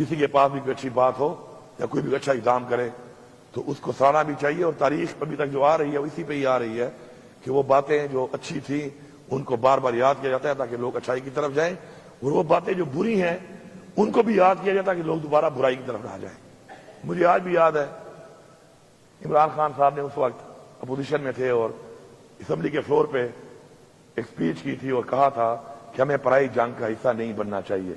کسی کے پاس بھی کوئی اچھی بات ہو یا کوئی بھی اچھا اقدام کرے تو اس کو سراہنا بھی چاہیے، اور تاریخ ابھی تک جو آ رہی ہے وہ اسی پہ ہی آ رہی ہے کہ وہ باتیں جو اچھی تھیں ان کو بار بار یاد کیا جاتا ہے تاکہ لوگ اچھائی کی طرف جائیں، اور وہ باتیں جو بری ہیں ان کو بھی یاد کیا جاتا ہے کہ لوگ دوبارہ برائی کی طرف نہ جائیں۔ مجھے آج بھی یاد ہے عمران خان صاحب نے اس وقت اپوزیشن میں تھے اور اسمبلی کے فلور پہ ایک سپیچ کی تھی اور کہا تھا کہ ہمیں پرائی جنگ کا حصہ نہیں بننا چاہیے،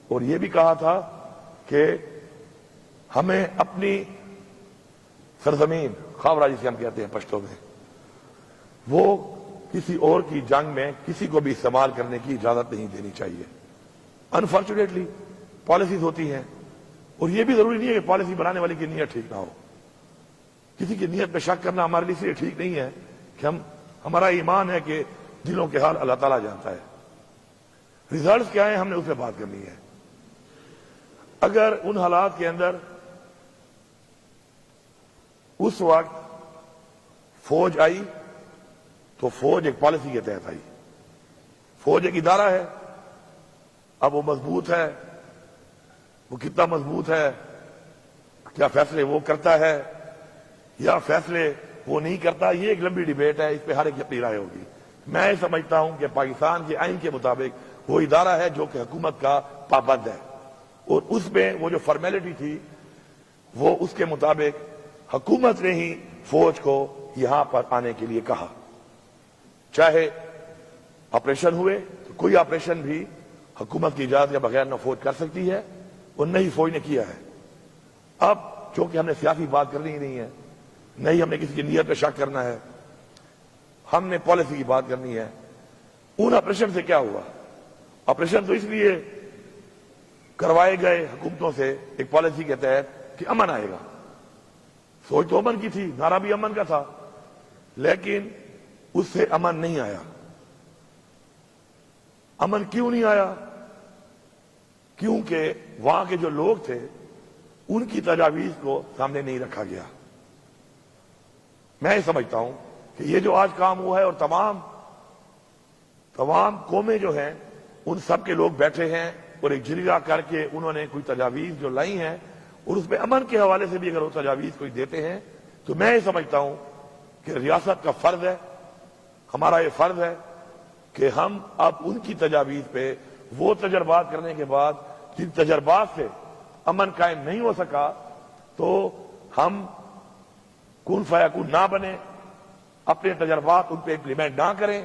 اور یہ بھی کہا تھا کہ ہمیں اپنی سرزمین خاورہ جسے ہم کہتے ہیں پشتو میں، وہ کسی اور کی جنگ میں کسی کو بھی استعمال کرنے کی اجازت نہیں دینی چاہیے۔ انفارچونیٹلی پالیسیز ہوتی ہیں، اور یہ بھی ضروری نہیں ہے کہ پالیسی بنانے والے کی نیت ٹھیک نہ ہو۔ کسی کی نیت پہ شک کرنا ہمارے لیے اس لیے ٹھیک نہیں ہے کہ ہمارا ایمان ہے کہ دلوں کے حال اللہ تعالیٰ جانتا ہے۔ ریزلٹس کیا ہیں ہم نے اس پہ بات کرنی ہے۔ اگر ان حالات کے اندر اس وقت فوج آئی تو فوج ایک پالیسی کے تحت آئی، فوج ایک ادارہ ہے، اب وہ مضبوط ہے، وہ کتنا مضبوط ہے، کیا فیصلے وہ کرتا ہے یا فیصلے وہ نہیں کرتا، یہ ایک لمبی ڈیبیٹ ہے، اس پہ ہر ایک کی اپنی رائے ہوگی۔ میں سمجھتا ہوں کہ پاکستان کے آئین کے مطابق وہ ادارہ ہے جو کہ حکومت کا پابند ہے، اور اس میں وہ جو فارمیلٹی تھی وہ اس کے مطابق حکومت نے ہی فوج کو یہاں پر آنے کے لیے کہا، چاہے آپریشن ہوئے تو کوئی آپریشن بھی حکومت کی اجازت کے بغیر نہ فوج کر سکتی ہے اور نہ ہی فوج نے کیا ہے۔ اب چونکہ ہم نے سیاسی بات کرنی ہی نہیں ہے، نہ ہی ہم نے کسی کی نیت پہ شک کرنا ہے، ہم نے پالیسی کی بات کرنی ہے۔ ان آپریشن سے کیا ہوا؟ آپریشن تو اس لیے کروائے گئے حکومتوں سے ایک پالیسی کے تحت کہ امن آئے گا، سوچ تو امن کی تھی، نعرہ بھی امن کا تھا، لیکن اس سے امن نہیں آیا۔ امن کیوں نہیں آیا؟ کیونکہ وہاں کے جو لوگ تھے ان کی تجاویز کو سامنے نہیں رکھا گیا۔ میں سمجھتا ہوں کہ یہ جو آج کام ہوا ہے اور تمام قومیں جو ہیں ان سب کے لوگ بیٹھے ہیں اور ایک جریرہ کر کے انہوں نے کوئی تجاویز جو لائی ہیں، اور اس میں امن کے حوالے سے بھی اگر وہ تجاویز کوئی دیتے ہیں تو میں یہ سمجھتا ہوں کہ ریاست کا فرض ہے، ہمارا یہ فرض ہے کہ ہم اب ان کی تجاویز پہ وہ تجربات کرنے کے بعد جن تجربات سے امن قائم نہیں ہو سکا تو ہم کن فیکون نہ بنے، اپنے تجربات ان پہ امپلیمنٹ نہ کریں،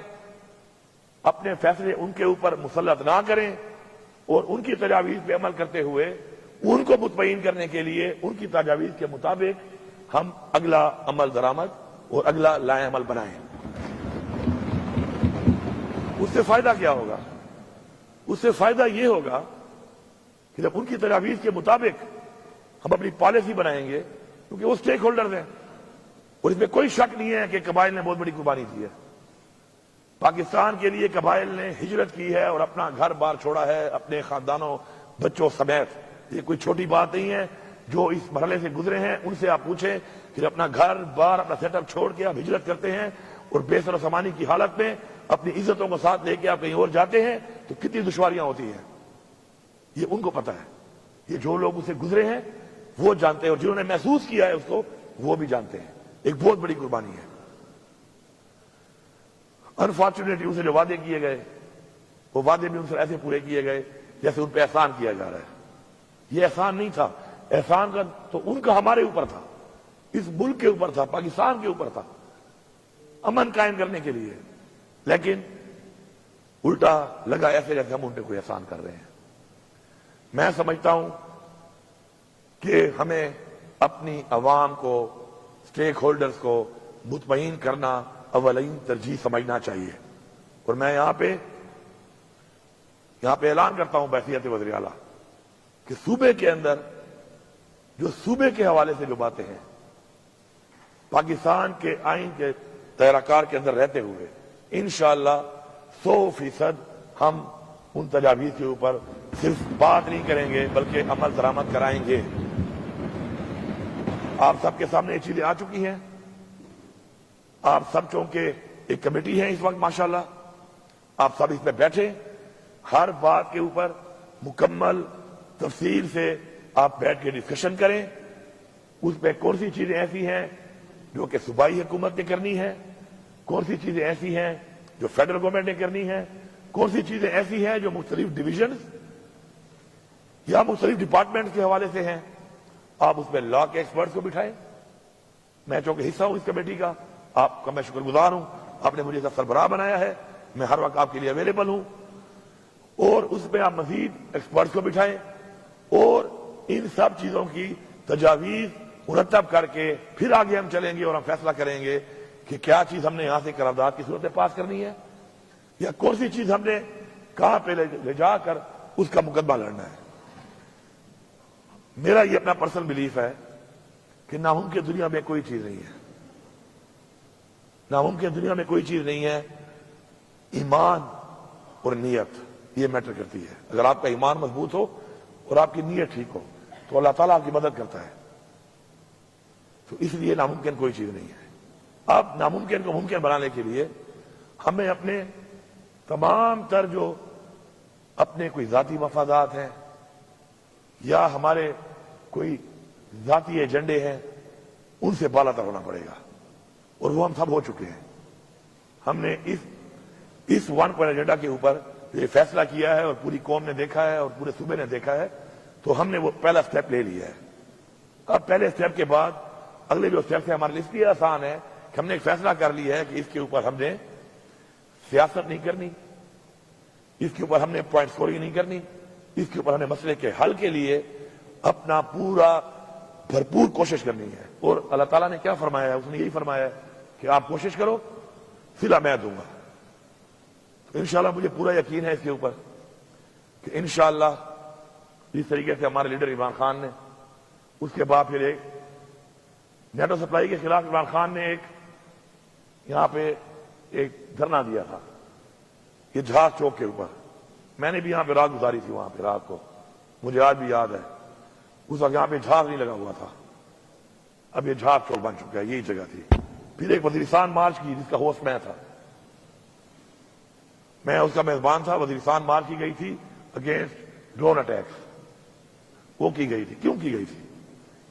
اپنے فیصلے ان کے اوپر مسلط نہ کریں، اور ان کی تجاویز پہ عمل کرتے ہوئے ان کو مطمئن کرنے کے لیے ان کی تجاویز کے مطابق ہم اگلا عمل درآمد اور اگلا لائے عمل بنائیں۔ اس سے فائدہ کیا ہوگا؟ اس سے فائدہ یہ ہوگا کہ جب ان کی تجاویز کے مطابق ہم اپنی پالیسی بنائیں گے، کیونکہ وہ سٹیک ہولڈرز ہیں، اور اس میں کوئی شک نہیں ہے کہ قبائل نے بہت بڑی قربانی کی ہے۔ پاکستان کے لیے قبائل نے ہجرت کی ہے اور اپنا گھر بار چھوڑا ہے اپنے خاندانوں بچوں سمیت، یہ کوئی چھوٹی بات نہیں ہے۔ جو اس مرحلے سے گزرے ہیں ان سے آپ پوچھیں کہ اپنا گھر بار اپنا سیٹ اپ چھوڑ کے آپ ہجرت کرتے ہیں اور بے سر و سامانی کی حالت میں اپنی عزتوں کو ساتھ لے کے آپ کہیں اور جاتے ہیں تو کتنی دشواریاں ہوتی ہیں، یہ ان کو پتا ہے۔ یہ جو لوگ اسے گزرے ہیں وہ جانتے ہیں، اور جنہوں نے محسوس کیا ہے اس کو وہ بھی جانتے ہیں، ایک بہت بڑی قربانی ہے۔ انفارچونیٹلی اسے جو وعدے کیے گئے وہ وعدے بھی ان سے ایسے پورے کیے گئے جیسے ان پہ احسان کیا جا رہا ہے۔ یہ احسان نہیں تھا، احسان کا تو ان کا ہمارے اوپر تھا، اس ملک کے اوپر تھا، پاکستان کے اوپر تھا، امن قائم کرنے کے لیے، لیکن الٹا لگا ایسے جیسے ہم ان پہ کوئی احسان کر رہے ہیں۔ میں سمجھتا ہوں کہ ہمیں اپنی عوام کو، سٹیک ہولڈرز کو مطمئن کرنا اولین ترجیح سمجھنا چاہیے، اور میں یہاں پہ اعلان کرتا ہوں بحیثیت وزیر اعلیٰ کہ صوبے کے اندر جو صوبے کے حوالے سے جو باتیں ہیں پاکستان کے آئین کے دائرہ کار کے اندر رہتے ہوئے انشاءاللہ 100% ہم ان تجاویز کے اوپر صرف بات نہیں کریں گے بلکہ عمل درآمد کرائیں گے۔ آپ سب کے سامنے یہ چیزیں آ چکی ہیں، آپ سب چونکہ ایک کمیٹی ہے اس وقت ماشاءاللہ، آپ سب اس میں بیٹھے، ہر بات کے اوپر مکمل تفصیل سے آپ بیٹھ کے ڈسکشن کریں، اس پہ کون سی چیزیں ایسی ہیں جو کہ صوبائی حکومت نے کرنی ہے، کون سی چیزیں ایسی ہیں جو فیڈرل گورنمنٹ نے کرنی ہے، کون سی چیزیں ایسی ہیں جو مختلف ڈویژنز یا مختلف ڈپارٹمنٹ کے حوالے سے ہیں۔ آپ اس میں لا کے ایکسپرٹس کو بٹھائیں۔ میں چونکہ حصہ ہوں اس کمیٹی کا، آپ کا میں شکر گزار ہوں، آپ نے مجھے سربراہ بنایا ہے، میں ہر وقت آپ کے لیے اویلیبل ہوں، اور اس میں آپ مزید ایکسپرٹس کو بٹھائیں اور ان سب چیزوں کی تجاویز مرتب کر کے پھر آگے ہم چلیں گے اور ہم فیصلہ کریں گے کہ کیا چیز ہم نے یہاں سے قرارداد کی صورت میں پاس کرنی ہے، یا کون سی چیز ہم نے کہاں پہ لے جا کر اس کا مقدمہ لڑنا ہے۔ میرا یہ اپنا پرسنل بلیف ہے کہ ناممکن دنیا میں کوئی چیز نہیں ہے، ناممکن دنیا میں کوئی چیز نہیں ہے، ایمان اور نیت یہ میٹر کرتی ہے۔ اگر آپ کا ایمان مضبوط ہو اور آپ کی نیت ٹھیک ہو تو اللہ تعالیٰ آپ کی مدد کرتا ہے، تو اس لیے ناممکن کوئی چیز نہیں ہے۔ اب ناممکن کو ممکن بنانے کے لیے ہمیں اپنے تمام تر جو اپنے کوئی ذاتی مفادات ہیں یا ہمارے کوئی ذاتی ایجنڈے ہیں ان سے بالا تر ہونا پڑے گا، اور وہ ہم سب ہو چکے ہیں۔ ہم نے اس ون پوائنٹ ایجنڈا کے اوپر یہ فیصلہ کیا ہے اور پوری قوم نے دیکھا ہے اور پورے صوبے نے دیکھا ہے، تو ہم نے وہ پہلا سٹیپ لے لیا ہے۔ اب پہلے سٹیپ کے بعد اگلے جو سٹیپ ہے ہمارے لیے اس لیے آسان ہے کہ ہم نے ایک فیصلہ کر لیا ہے کہ اس کے اوپر ہم نے سیاست نہیں کرنی، اس کے اوپر ہم نے پوائنٹ سکورنگ نہیں کرنی، اس کے اوپر ہم نے مسئلے کے حل کے لیے اپنا پورا بھرپور کوشش کرنی ہے۔ اور اللہ تعالیٰ نے کیا فرمایا ہے؟ اس نے یہی فرمایا ہے کہ آپ کوشش کرو صلہ میں دوں گا۔ تو انشاءاللہ مجھے پورا یقین ہے اس کے اوپر کہ انشاءاللہ جس طریقے سے ہمارے لیڈر عمران خان نے، اس کے بعد پھر ایک نیٹو سپلائی کے خلاف عمران خان نے ایک یہاں پہ ایک دھرنا دیا تھا یہ جہاز چوک کے اوپر، میں نے بھی یہاں پہ رات گزاری تھی، وہاں پہ رات کو مجھے آج بھی یاد ہے۔ اس وقت یہاں پہ جہاز نہیں لگا ہوا تھا، اب یہ جہاز چوک بن چکا ہے، یہی جگہ تھی۔ پھر ایک وزیرستان مارچ کی جس کا ہوسٹ میں تھا، میں اس کا میزبان تھا۔ وزیرستان مارچ کی گئی تھی اگینسٹ ڈرون اٹیکس، وہ کی گئی تھی۔ کیوں کی گئی تھی؟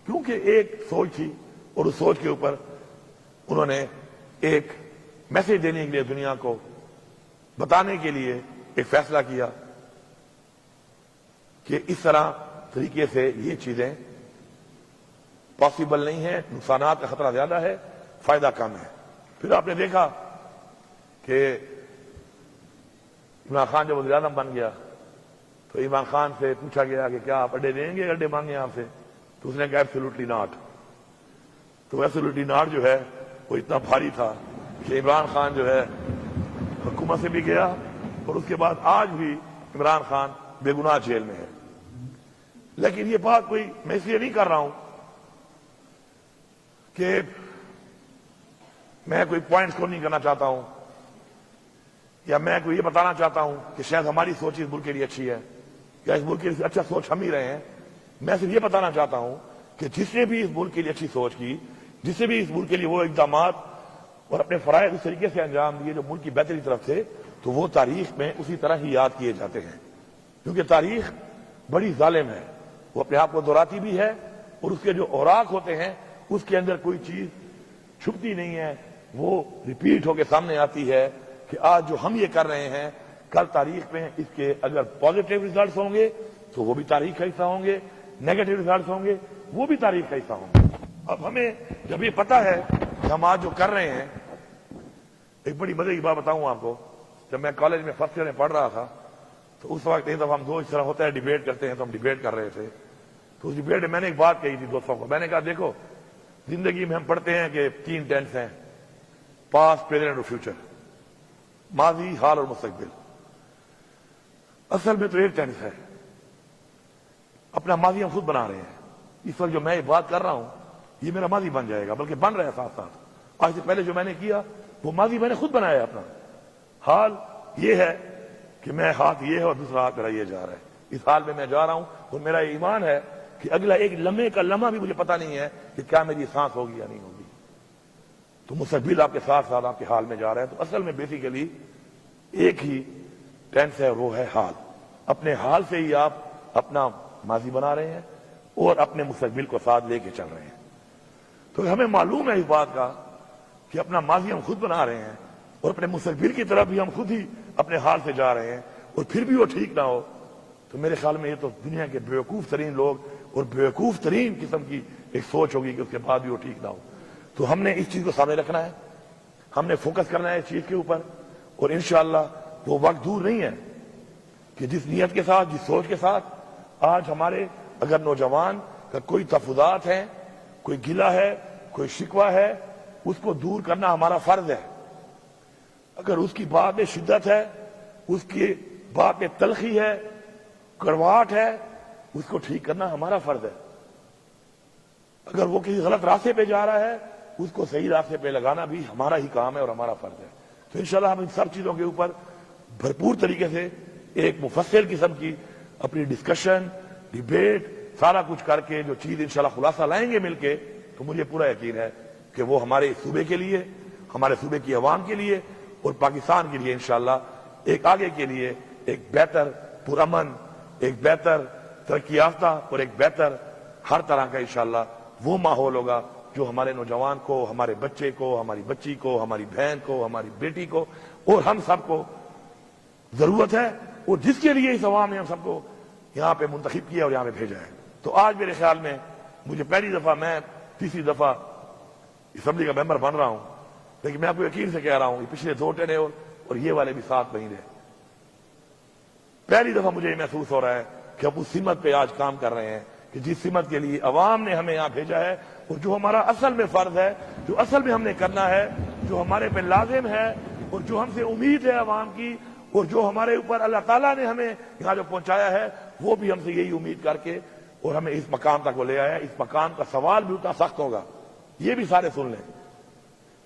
کیونکہ ایک سوچ تھی اور اس سوچ کے اوپر انہوں نے ایک میسج دینے کے لیے دنیا کو بتانے کے لیے ایک فیصلہ کیا کہ اس طرح طریقے سے یہ چیزیں پاسبل نہیں ہیں، نقصانات کا خطرہ زیادہ ہے، فائدہ کم ہے۔ پھر آپ نے دیکھا کہ عمران خان جب وزیر اعظم بن گیا تو عمران خان سے پوچھا گیا کہ کیا آپ اڈے دیں گے، اڈے مانگے آپ سے؟ تو اس نے کہا ایبسولوٹلی ناٹ۔ تو ایبسولوٹلی ناٹ جو ہے وہ اتنا بھاری تھا کہ عمران خان جو ہے حکومت سے بھی گیا، اور اس کے بعد آج بھی عمران خان بے گناہ جیل میں ہے۔ لیکن یہ بات کوئی میں اس لیے نہیں کر رہا ہوں کہ میں کوئی پوائنٹ سکور نہیں کرنا چاہتا ہوں، یا میں کوئی یہ بتانا چاہتا ہوں کہ شاید ہماری سوچ اس ملک کے لیے اچھی ہے یا اس ملک کے لیے اچھا سوچ ہم ہی رہے ہیں۔ میں صرف یہ بتانا چاہتا ہوں کہ جس نے بھی اس ملک کے لیے اچھی سوچ کی، جس نے بھی اس ملک کے لیے وہ اقدامات اور اپنے فرائض اس طریقے سے انجام دیے جو ملک کی بہتری کی طرف تھے، تو وہ تاریخ میں اسی طرح ہی یاد کیے جاتے ہیں، کیونکہ تاریخ بڑی ظالم ہے، وہ اپنے آپ کو دہراتی بھی ہے، اور اس کے جو اوراق ہوتے ہیں اس کے اندر کوئی چیز چھپتی نہیں ہے، وہ ریپیٹ ہو کے سامنے آتی ہے کہ آج جو ہم یہ کر رہے ہیں کل تاریخ میں اس کے اگر پازیٹیو ریزلٹس ہوں گے تو وہ بھی تاریخ کا حصہ ہوں گے، نیگیٹو ریزلٹس ہوں گے وہ بھی تاریخ کا حصہ ہوں گے۔ اب ہمیں جب یہ پتا ہے کہ ہم آج جو کر رہے ہیں، ایک بڑی مزے کی بات بتاؤں آپ کو، جب میں کالج میں فرسٹ ایئر میں پڑھ رہا تھا تو اس وقت ایک دفعہ ہم دو اس طرح ہوتا ہے ڈیبیٹ کرتے ہیں، تو ہم ڈیبیٹ کر رہے تھے، تو اس ڈیبیٹ میں نے ایک بات کہی تھی دوستوں کو، میں نے کہا دیکھو زندگی میں ہم پڑھتے ہیں کہ 3 ٹینس ہیں، پاسٹ، پریزنٹ اور فیوچر، ماضی، حال اور مستقبل۔ اصل میں تو ایک ٹینس ہے، اپنا ماضی ہم خود بنا رہے ہیں۔ اس وقت جو میں یہ بات کر رہا ہوں یہ میرا ماضی بن جائے گا، بلکہ بن رہا ہے ساتھ ساتھ۔ آج سے پہلے جو میں نے کیا وہ ماضی میں نے خود بنایا ہے اپنا۔ حال یہ ہے کہ میں ہاتھ یہ ہے اور دوسرا ہاتھ میرا یہ جا رہا ہے، اس حال میں جا رہا ہوں، اور میرا یہ ایمان ہے کہ اگلا ایک لمحے کا لمحہ بھی مجھے پتہ نہیں ہے کہ کیا میری سانس ہوگی یا نہیں ہوگی۔ تو مستقبل آپ کے ساتھ ساتھ آپ کے حال میں جا رہا ہے۔ تو اصل میں بیسیکلی ایک ہی ٹینس ہے، وہ ہے حال۔ اپنے حال سے ہی آپ اپنا ماضی بنا رہے ہیں اور اپنے مستقبل کو ساتھ لے کے چل رہے ہیں. تو ہمیں معلوم ہے اس بات کا کہ اپنا ماضی ہم خود بنا رہے ہیں اور اپنے مستقبل کی طرف بھی ہم خود ہی اپنے حال سے جا رہے ہیں, اور پھر بھی وہ ٹھیک نہ ہو تو میرے خیال میں یہ تو دنیا کے بیوقوف ترین لوگ اور بیوقوف ترین قسم کی ایک سوچ ہوگی کہ اس کے بعد بھی وہ ٹھیک نہ ہو. تو ہم نے اس چیز کو سامنے رکھنا ہے, ہم نے فوکس کرنا ہے اس چیز کے اوپر, اور انشاءاللہ وہ وقت دور نہیں ہے کہ جس نیت کے ساتھ, جس سوچ کے ساتھ آج ہمارے اگر نوجوان کا کوئی تفضات ہے, کوئی گلہ ہے, کوئی شکوہ ہے, اس کو دور کرنا ہمارا فرض ہے. اگر اس کی بات میں شدت ہے, اس کی بات میں تلخی ہے, کڑواہٹ ہے, اس کو ٹھیک کرنا ہمارا فرض ہے. اگر وہ کسی غلط راستے پہ جا رہا ہے, اس کو صحیح راستے پہ لگانا بھی ہمارا ہی کام ہے اور ہمارا فرض ہے. تو انشاءاللہ ہم ان سب چیزوں کے اوپر بھرپور طریقے سے ایک مفصل قسم کی اپنی ڈسکشن, ڈیبیٹ, سارا کچھ کر کے جو چیز انشاءاللہ خلاصہ لائیں گے مل کے, تو مجھے پورا یقین ہے کہ وہ ہمارے صوبے کے لیے, ہمارے صوبے کی عوام کے لیے اور پاکستان کے لیے انشاءاللہ ایک آگے کے لیے ایک بہتر پرامن, ایک بہتر ترقی یافتہ اور ایک بہتر ہر طرح کا انشاءاللہ وہ ماحول ہوگا جو ہمارے نوجوان کو, ہمارے بچے کو, ہماری بچی کو, ہماری بہن کو, ہماری بیٹی کو اور ہم سب کو ضرورت ہے, اور جس کے لیے اس عوام نے ہم سب کو یہاں پہ منتخب کیا اور یہاں پہ بھیجا ہے. تو آج میرے خیال میں مجھے پہلی دفعہ, میں تیسری دفعہ اسمبلی کا ممبر بن رہا ہوں, لیکن میں آپ کو یقین سے کہہ رہا ہوں, یہ پچھلے 2 ٹینیور اور یہ والے بھی 7 مہینے, پہلی دفعہ مجھے یہ محسوس ہو رہا ہے کہ ہم اس سمت پہ آج کام کر رہے ہیں کہ جس سمت کے لیے عوام نے ہمیں یہاں بھیجا ہے, اور جو ہمارا اصل میں فرض ہے, جو اصل میں ہم نے کرنا ہے, جو ہمارے پہ لازم ہے, اور جو ہم سے امید ہے عوام کی, اور جو ہمارے اوپر اللہ تعالیٰ نے ہمیں یہاں جو پہنچایا ہے, وہ بھی ہم سے یہی امید کر کے اور ہمیں اس مقام تک وہ لے آیا ہے. اس مقام کا سوال بھی اتنا سخت ہوگا, یہ بھی سارے سن لیں,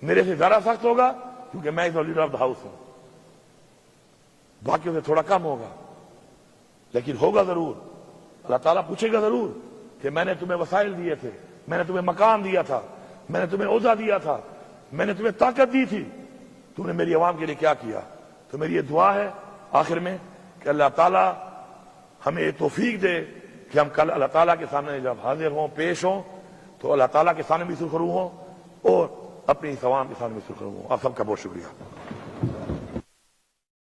میرے سے زیادہ سخت ہوگا کیونکہ میں لیڈر آف دا ہاؤس ہوں, باقیوں سے تھوڑا کم ہوگا, لیکن ہوگا ضرور. اللہ تعالیٰ پوچھے گا ضرور کہ میں نے تمہیں وسائل دیے تھے, میں نے تمہیں مقام دیا تھا, میں نے تمہیں عہدہ دیا تھا, میں نے تمہیں طاقت دی تھی, تم نے میری عوام کے لیے کیا کیا. تو میری یہ دعا ہے آخر میں کہ اللہ تعالیٰ ہمیں یہ توفیق دے کہ ہم کل اللہ تعالیٰ کے سامنے جب حاضر ہوں, پیش ہوں, تو اللہ تعالیٰ کے سامنے بھی سرخرو ہوں اور اپنی اس عوام کے سامنے بھی سرخرو ہوں. آپ سب کا بہت شکریہ.